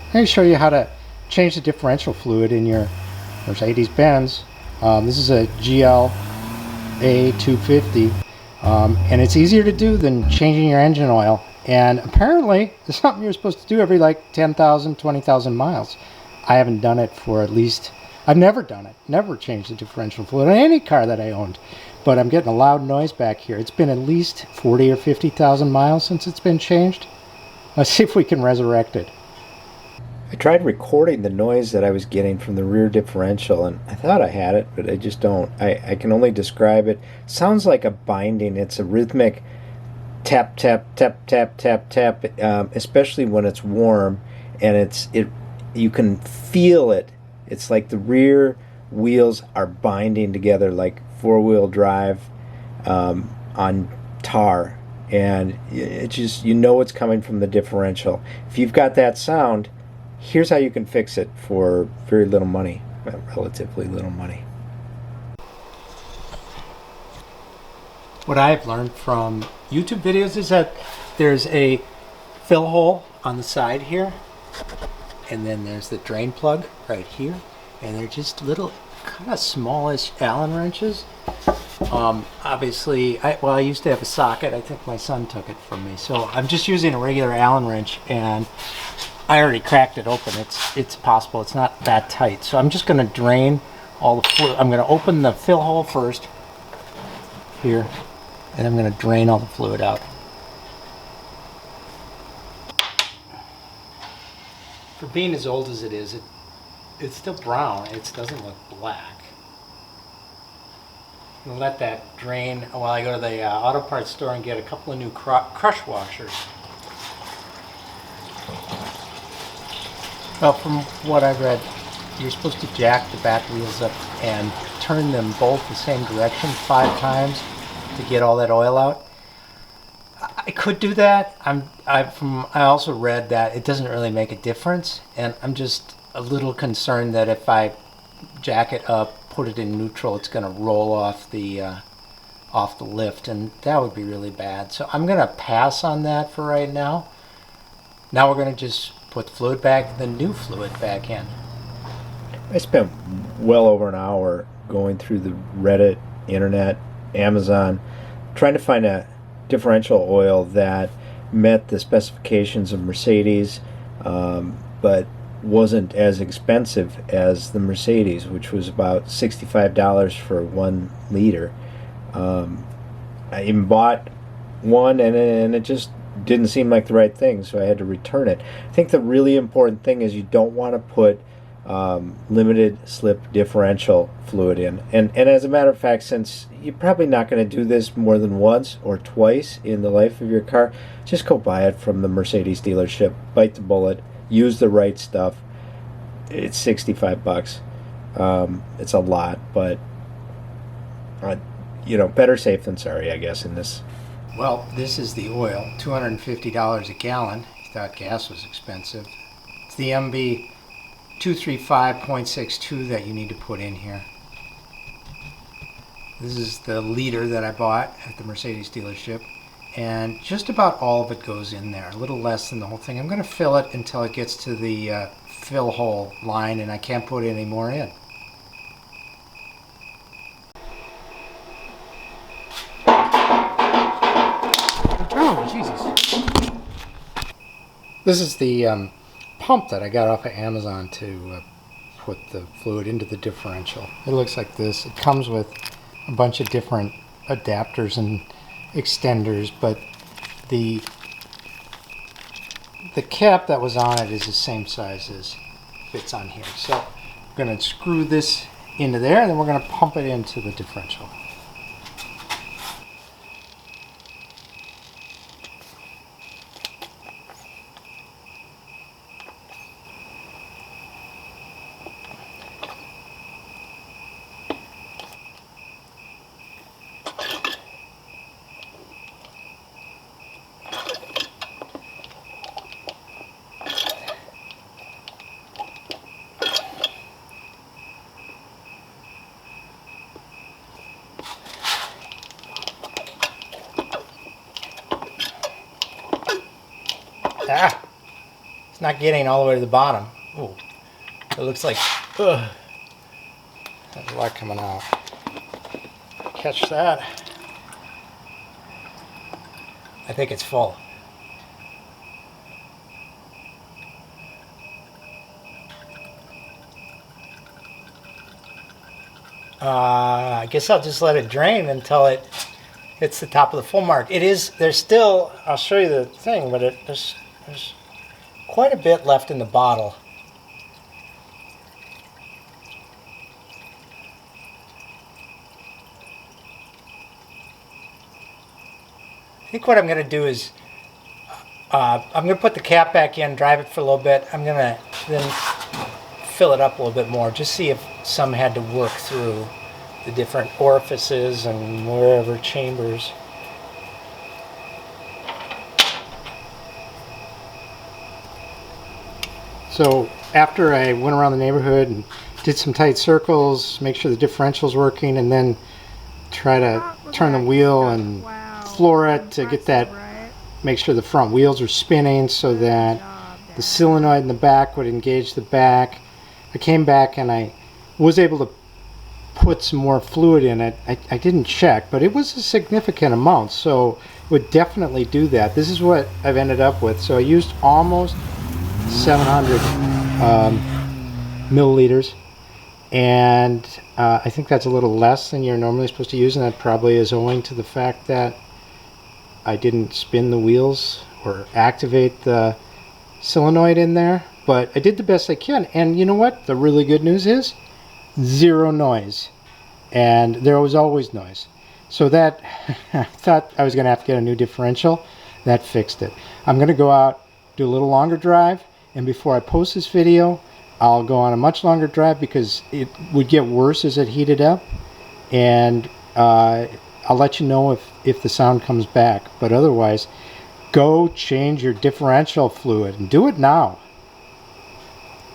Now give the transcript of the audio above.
I'm going to show you how to change the differential fluid in your Mercedes-Benz. This is a GL A250, and it's easier to do than changing your engine oil. And apparently, it's something you're supposed to do every like 10,000, 20,000 miles. I haven't done it for at least, I've never done it, never changed the differential fluid on any car that I owned. But I'm getting a loud noise back here. It's been at least 40 or 50,000 miles since it's been changed. Let's see if we can resurrect it. I tried recording the noise that I was getting from the rear differential, and I thought I had it, but I just don't. I can only describe it. It sounds like a binding. It's a rhythmic tap, tap, tap, tap, tap, tap, especially when it's warm, and you can feel it. It's like the rear wheels are binding together like four-wheel drive on tar, and it just, you know it's coming from the differential. If you've got that sound, here's how you can fix it for very little money, relatively little money. What I've learned from YouTube videos is that there's a fill hole on the side here, and then there's the drain plug right here, and they're just little kind of smallish Allen wrenches. Obviously, I used to have a socket. I think my son took it from me, so I'm just using a regular Allen wrench, and I already cracked it open. It's possible. It's not that tight. So I'm just going to drain all the fluid. I'm going to open the fill hole first here, and I'm going to drain all the fluid out. For being as old as it is, it's still brown. It doesn't look black. I'm going to let that drain while I go to the auto parts store and get a couple of new crush washers. Well, from what I've read, you're supposed to jack the back wheels up and turn them both the same direction 5 times to get all that oil out. I could do that. I also read that it doesn't really make a difference, and I'm just a little concerned that if I jack it up, put it in neutral, it's going to roll off the lift, and that would be really bad. So I'm going to pass on that for right now. Now we're going to just put the fluid back, the new fluid back in. I spent well over an hour going through the Reddit, internet, Amazon, trying to find a differential oil that met the specifications of Mercedes, but wasn't as expensive as the Mercedes, which was about $65 for 1 liter. I even bought one, and it just didn't seem like the right thing, so I had to return it. I think the really important thing is you don't want to put limited slip differential fluid in. And as a matter of fact, since you're probably not going to do this more than once or twice in the life of your car, just go buy it from the Mercedes dealership, bite the bullet, use the right stuff. It's 65 bucks. It's a lot, but better safe than sorry, I guess, in this. Well, this is the oil, $250 a gallon. You thought gas was expensive. It's the MB 235.62 that you need to put in here. This is the liter that I bought at the Mercedes dealership, and just about all of it goes in there, a little less than the whole thing. I'm going to fill it until it gets to the fill hole line, and I can't put any more in. Oh, Jesus. This is the pump that I got off of Amazon to put the fluid into the differential. It looks like this. It comes with a bunch of different adapters and extenders, but the cap that was on it is the same size as fits on here. So I'm going to screw this into there, and then we're going to pump it into the differential. not getting all the way to the bottom. Ooh, it looks like, ugh, there's a lot coming out. Catch that. I think it's full. I guess I'll just let it drain until it hits the top of the full mark. It is, there's still, I'll show you the thing, but there's quite a bit left in the bottle. I think what I'm going to do is, I'm going to put the cap back in, drive it for a little bit. I'm going to then fill it up a little bit more, just see if some had to work through the different orifices and wherever chambers. So after I went around the neighborhood and did some tight circles, make sure the differential's working, and then try to turn the wheel and floor it to get that, make sure the front wheels are spinning so that the solenoid in the back would engage the back. I came back and I was able to put some more fluid in it. I didn't check, but it was a significant amount, so it would definitely do that. This is what I've ended up with. So I used almost 700 milliliters, and I think that's a little less than you're normally supposed to use, and that probably is owing to the fact that I didn't spin the wheels or activate the solenoid in there. But I did the best I can, and you know what? The really good news is zero noise, and there was always noise. So that, I thought I was going to have to get a new differential. That fixed it. I'm going to go out, do a little longer drive, and before I post this video, I'll go on a much longer drive because it would get worse as it heated up, and I'll let you know if the sound comes back. But otherwise, go change your differential fluid, and do it now.